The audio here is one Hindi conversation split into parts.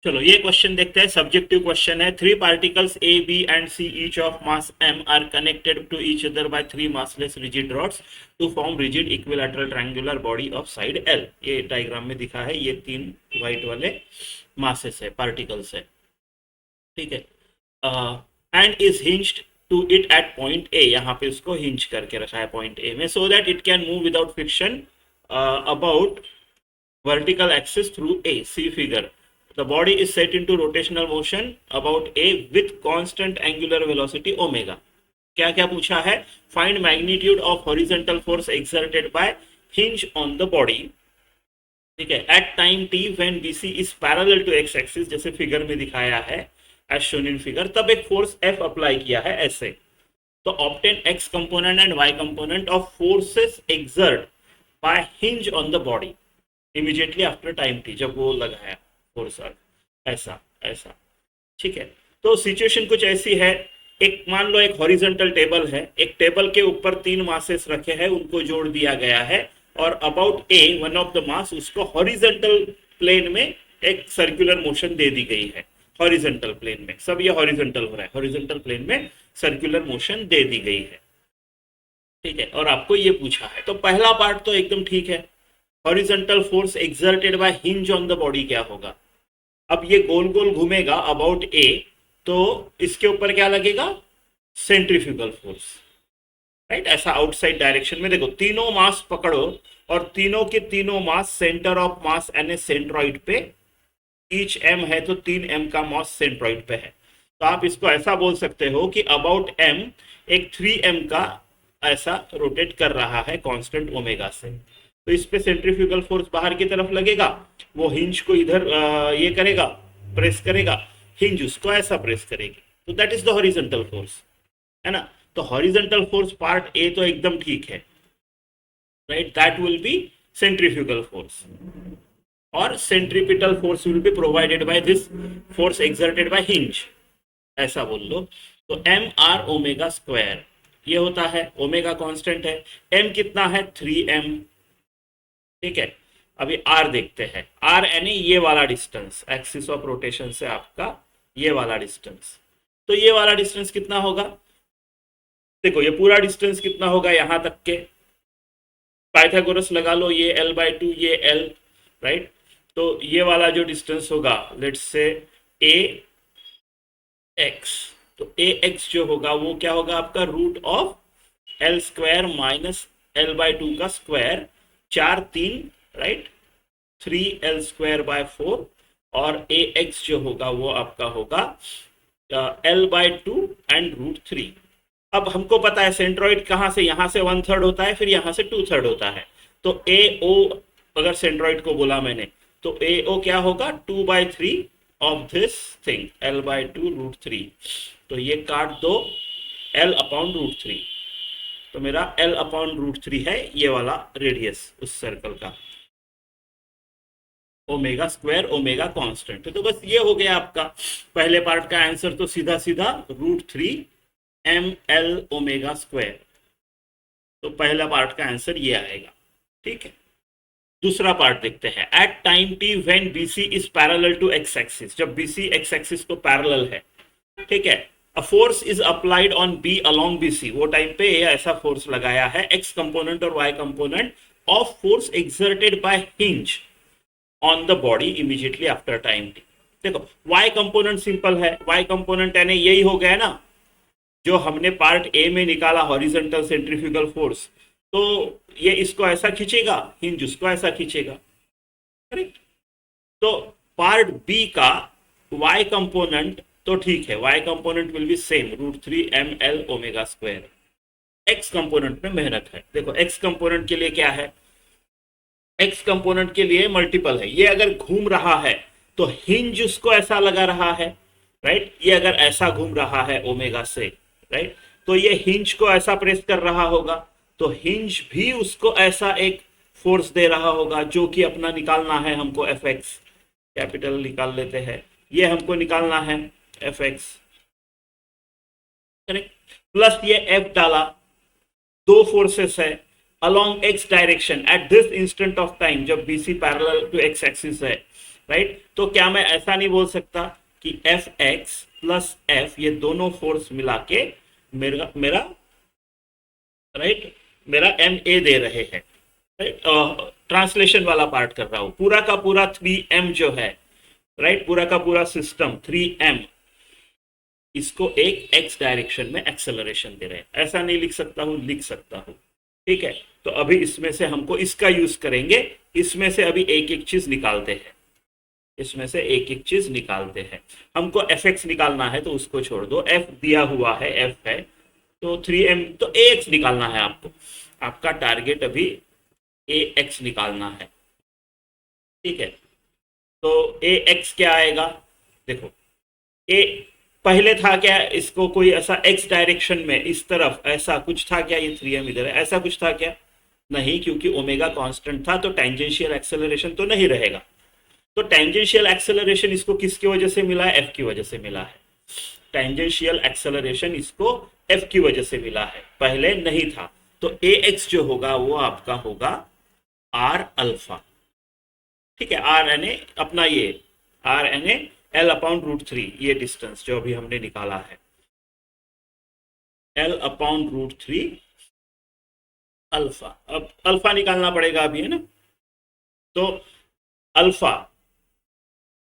चलो ये क्वेश्चन देखते हैं, सब्जेक्टिव क्वेश्चन है। Three particles A B and C each of mass m are connected to each other by three massless rigid rods to form rigid equilateral triangular body of side l। ये डायग्राम में दिखा है, ये तीन व्हाइट वाले मासेस है, पार्टिकल्स है, ठीक है। And is hinged to it at point A, यहाँ पे उसको हिंज करके रखा है पॉइंट ए में, so that it can move without friction about vertical axis through A. See figure. The body is set into rotational motion about A with constant angular velocity omega. क्या क्या पूछा है? Find magnitude of horizontal force exerted by hinge on the body. ठीक है, at time t when BC is parallel to x axis, जैसे फिगर में दिखाया है as shown in figure, तब एक फोर्स F अप्लाई किया है ऐसे। तो obtain x component and y component of forces exerted by hinge on the body immediately after time T, जब वो लगाया फोर्स, ऐसा ऐसा, ठीक है। तो सिचुएशन कुछ ऐसी है, एक मान लो एक हॉरिजॉन्टल टेबल है, एक टेबल के ऊपर तीन मासेस रखे हैं, उनको जोड़ दिया गया है, और about A one of the mass उसको हॉरिजॉन्टल प्लेन में एक सर्कुलर मोशन दे दी गई है। हॉरिजॉन्टल प्लेन में सब ये हॉरिजॉन्टल हो रहा है, हॉरिजॉन्टल प्लेन में सर्कुलर मोशन दे दी गई है, ठीक है। और आपको ये पूछा है, तो पहला पार्ट तो एकदम ठीक है, horizontal force exerted by hinge on the body क्या होगा। अब ये गोल गोल घूमेगा अबाउट ए, तो इसके ऊपर क्या लगेगा? Centrifugal force, right. ऐसा आउटसाइड डायरेक्शन में देखो, तीनों मास पकड़ो और तीनों के तीनों mass centre of mass and a centroid पे, ईच एम है तो 3m का मास सेंट्रॉइड पे है। तो आप इसको ऐसा बोल सकते हो कि अबाउट m एक 3m का ऐसा रोटेट कर रहा है कांस्टेंट ओमेगा से। तो इस पे सेंट्रीफ्यूगल फोर्स बाहर की तरफ लगेगा, वो हिंज को इधर ये करेगा, प्रेस करेगा, हिंज उसको ऐसा प्रेस करेगी, तो that is the horizontal force, है ना। तो हॉरिजॉन्टल फोर्स पार्ट ए तो एकदम ठीक है, right, that will be centrifugal force, और centripetal force will be provided by this force exerted by hinge, ऐसा बोल लो। तो एम आर ओमेगा स्क्वायर ये होता है, ओमेगा कांस्टेंट है, एम कितना है? 3m, ठीक है। अभी आर देखते हैं, आर यानी ये वाला डिस्टेंस, एक्सिस ऑफ रोटेशन से आपका ये वाला डिस्टेंस। तो ये वाला डिस्टेंस कितना होगा? देखो ये पूरा डिस्टेंस कितना होगा यहां तक के, पाइथागोरस लगा लो, ये l/2 ये l, राइट। तो ये वाला जो डिस्टेंस होगा, लेट्स से ax, तो ax जो होगा वो क्या होगा आपका? Root of l square minus l/2 का square, 4 3, right, 3l square by 4, और ax जो होगा वो आपका होगा l/2 एंड रूट 3। अब हमको पता है सेंट्रॉइड कहाँ से, यहाँ से 1/3 होता है, फिर यहाँ से 2/3 होता है। तो AO अगर सेंट्रॉइड को बोला मैंने, तो AO क्या होगा? 2/3 of this thing, l/2 root 3। तो ये काट दो, l/√3, तो मेरा l/√3 है ये वाला रेडियस उस सर्कल का, ओमेगा स्क्वायर, ओमेगा कांस्टेंट। तो बस ये हो गया आपका पहले पार्ट का आंसर, तो सीधा सीधा √3 ml ओमेगा स्क्वायर, तो पहला पार्ट का आंसर ये आएगा, ठीक है। दूसरा पार्ट देखते हैं, at time T when BC is parallel to x axis, जब BC x एक्सिस को पैरेलल है, ठीक है, a force is applied on B along BC, वो टाइम पे ऐसा फोर्स लगाया है, x कंपोनेंट और y component of force exerted by hinge on the body immediately after time T. देखो y कंपोनेंट सिंपल है, y कंपोनेंट यानी यही हो गया ना जो हमने पार्ट ए में निकाला, हॉरिजॉन्टल सेंट्रीफ्यूगल फोर्स, तो ये इसको ऐसा खींचेगा, हिंज उसको ऐसा खींचेगा, करेक्ट। तो पार्ट बी का y कंपोनेंट तो ठीक है, y component will be same, √3 ml omega square. x component में मेहनत है, देखो x कंपोनेंट के लिए क्या है, x कंपोनेंट के लिए मल्टीपल है, ये अगर घूम रहा है तो हिंज उसको ऐसा लगा रहा है, राइट, ये अगर ऐसा घूम रहा है ओमेगा से, राइट, तो ये हिंज को ऐसा प्रेस कर रहा होगा, तो हिंज भी उसको ऐसा एक फोर्स दे रहा होगा, जो कि अपना निकालना है हमको Fx, कैपिटल निकाल लेते हैं, ये हमको निकालना है Fx, करेक्ट, प्लस ये F डाला, दो फोर्सेस है along x direction at this instant of time, जब BC parallel to x axis है, राइट। तो क्या मैं ऐसा नहीं बोल सकता कि एफ एक्स प्लस एफ ये दोनों फोर्स मिला के मेरा मेरा राइट मेरा एम ए दे रहे हैं, राइट। ट्रांसलेशन वाला पार्ट कर रहा हूं, पूरा का पूरा 3m जो है, राइट, पूरा का पूरा सिस्टम 3m इसको एक एक्स डायरेक्शन में एक्सेलरेशन दे रहे हैं। ऐसा नहीं लिख सकता हूं, लिख सकता हूं, ठीक है। तो अभी इसमें से हमको इसका यूज करेंगे, इसमें से अभी एक एक चीज निकालते हैं, इसमें से एक एक चीज निकालते हैं। हमको एफ एक्स निकालना है तो उसको छोड़ दो, एफ दिया हुआ है, एफ है तो 3m, तो ए एक्स निकालना है आपको। आपका टारगेट अभी ए एक्स निकालना है, ठीक है। तो ए एक्स क्या आएगा, देखो ए पहले था क्या, इसको कोई ऐसा एक्स डायरेक्शन में इस तरफ ऐसा कुछ था क्या, ये 3m इधर है, ऐसा कुछ था क्या, नहीं, क्योंकि ओमेगा कांस्टेंट था तो टेंजेंशियल एक्सेलरेशन तो नहीं रहेगा। तो टेंजेंशियल एक्सेलरेशन इसको किसकी वजह से मिला है, एफ की वजह से मिला है। टेंजेंशियल एक्सेलरेशन इसको एफ की वजह से मिला है, पहले नहीं था। तो ए एक्स जो होगा वो आपका होगा आर अल्फा, ठीक है। आर एन ए अपना ये R and A L upon root three, ये डिस्टेंस जो अभी हमने निकाला है, L upon root three alpha. अब अल्फा निकालना पड़ेगा अभी, है ना। तो अल्फा,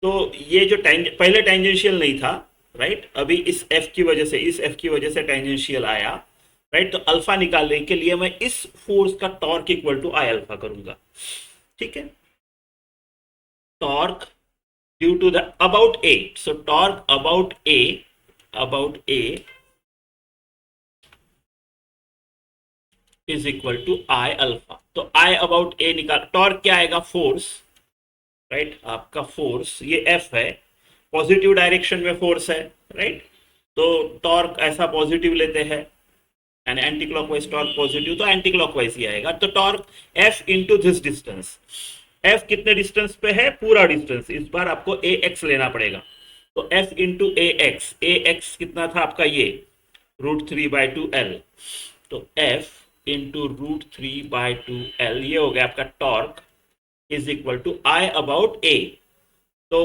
तो ये जो पहले टेंजेंशियल नहीं था, राइट, अभी इस एफ की वजह से, इस एफ की वजह से टेंजेंशियल आया, राइट। तो अल्फा निकालने के लिए मैं इस फोर्स का torque equal to I alpha करूंगा, ठीक है। Torque due to the about A, so torque about A is equal to I alpha. तो आई अबाउट ए निकाल, टॉर्क क्या आएगा, फोर्स, राइट, आपका फोर्स ये एफ है, पॉजिटिव डायरेक्शन में फोर्स है, राइट। तो टॉर्क ऐसा पॉजिटिव लेते हैं, and anticlockwise torque positive, तो एंटी क्लॉकवाइज ही आएगा। तो torque F into this distance, F कितने डिस्टेंस पे है, पूरा डिस्टेंस, इस बार आपको ए एक्स लेना पड़ेगा। तो एफ इंटू ए एक्स कितना था आपका, ये √3/2l, तो एफ इंटू √3/2l ये हो गया आपका torque is equal to I about A. तो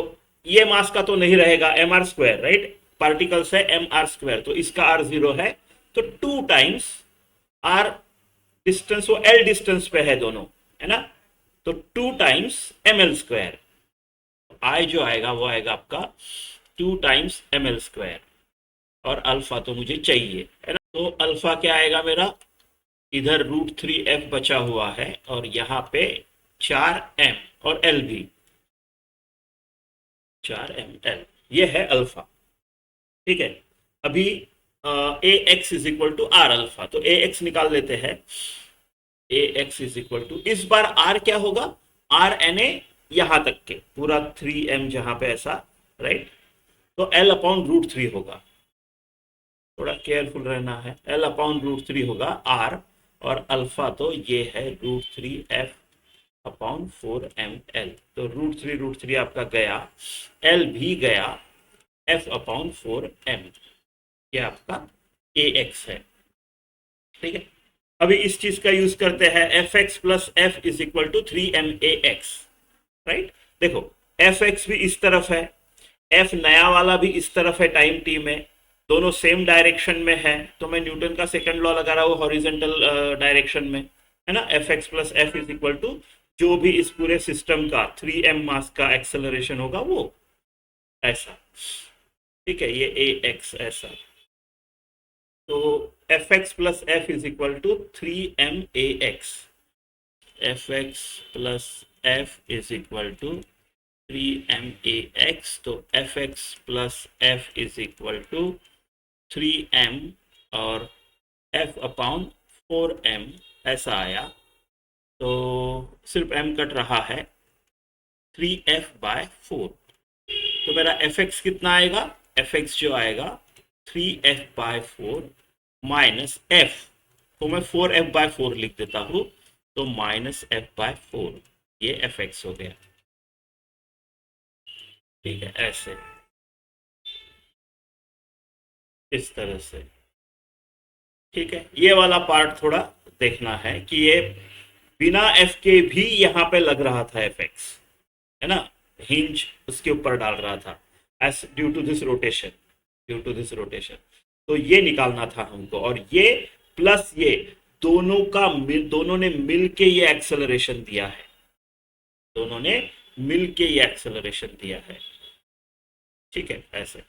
ये मास का तो नहीं रहेगा, M R square, right, particles है एम आर स्क्वायर, तो इसका आर 0 है, तो 2 टाइम्स आर डिस्टेंस, वो एल डिस्टेंस पे है दोनों, है ना, तो 2 times M L square, I जो आएगा वो आएगा आपका 2 टाइम्स एम एल स्क्वायर, और अल्फा तो मुझे चाहिए, है ना। तो अल्फा क्या आएगा मेरा, इधर √3f बचा हुआ है, और यहाँ पे 4m और l भी 4ml, ये है अल्फा, ठीक है। अभी A X is equal to R alpha, तो ए एक्स निकाल लेते हैं, A X is equal to, इस बार आर क्या होगा, आर एन ए यहां तक के पूरा 3m जहां पे ऐसा, राइट, तो एल अपॉन √3 होगा, थोड़ा केयरफुल रहना है, एल अपॉन √3 होगा आर, और अल्फा तो ये है √3f अपॉन 4ml, तो √3 आपका गया, एल भी गया, f अपॉन 4m, ये आपका ए एक्स है, ठीक है। अभी इस चीज का यूज करते हैं, F X plus F is equal to 3m_ax, right. देखो एफ एक्स भी इस तरफ है, एफ नया वाला भी इस तरफ है टाइम टी में, दोनों सेम डायरेक्शन में है, तो मैं न्यूटन का सेकंड लॉ लगा रहा हूँ हॉरिजेंटल डायरेक्शन में, है ना। F X plus F is equal to जो भी इस पूरे सिस्टम का 3m मास का एक्सेलरेशन होगा वो ऐसा, ठीक है, ये ए एक्स ऐसा, तो F X plus F is equal to 3m_ax, F X plus F is equal to 3m_ax, तो F X plus F is equal to 3m और f अपॉन 4m ऐसा आया, तो सिर्फ m कट रहा है, 3f/4, तो मेरा fx कितना आएगा, fx जो आएगा 3f/4 माइनस f, तो मैं 4f/4 लिख देता हूं, तो माइनस f/4, ये fx हो गया, ठीक है, ऐसे इस तरह से, ठीक है। ये वाला पार्ट थोड़ा देखना है कि ये बिना f के भी यहाँ पे लग रहा था fx, है ना, हिंज उसके ऊपर डाल रहा था, as due to this rotation, due to this rotation. तो ये निकालना था हमको, और ये प्लस ये दोनों ने मिल के ये एक्सेलरेशन दिया है, दोनों ने मिल के ये एक्सेलरेशन दिया है। ठीक है, ऐसे